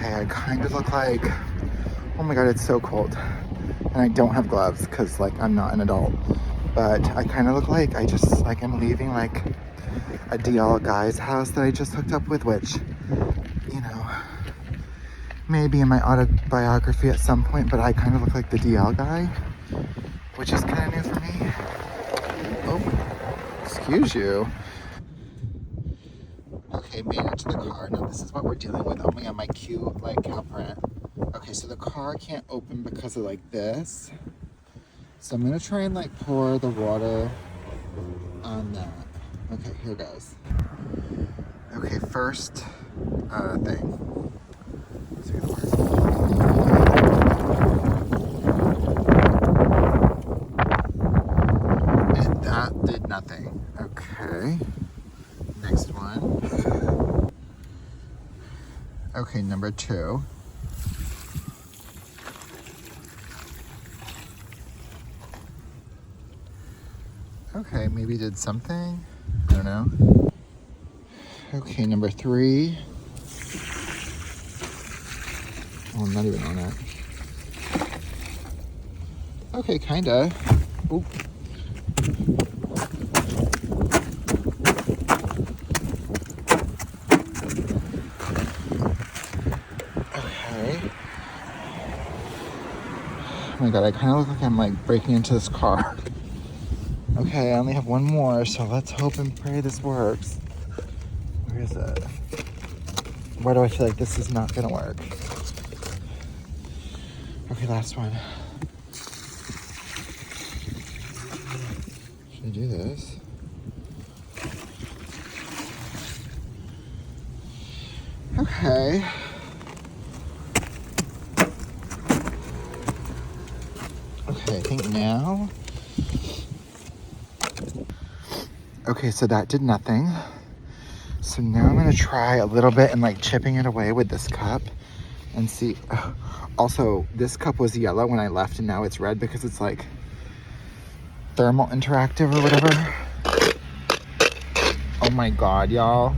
Okay, I kind of look like, oh my god, it's so cold. And I don't have gloves because like I'm not an adult. But I kind of look like I just like I'm leaving like a DL guy's house that I just hooked up with, which, you know, maybe in my autobiography at some point, but I kind of look like the DL guy, which is kind of new for me. Oh, excuse you. Okay, made it to the car. Now this is what we're dealing with. Oh my god, my cute like cow print. Okay, so the car can't open because of like this. So I'm gonna try and like pour the water on that. Okay, here goes. Okay, first thing. Let's see if it works. And that did nothing. Okay. Next one. Okay, number 2. Okay, maybe did something. I don't know. Okay, number 3. Oh, I'm not even on it. Okay, kinda. Oop. Okay. Oh my god, I kind of look like I'm like breaking into this car. Okay, I only have one more, so let's hope and pray this works. Where is it? Why do I feel like this is not gonna work? Okay, last one. Should I do this? Okay. Okay, I think now. Okay, so that did nothing. So now I'm gonna try a little bit and like chipping it away with this cup and see. Also, this cup was yellow when I left and now it's red because it's like thermal interactive or whatever. Oh my god, y'all.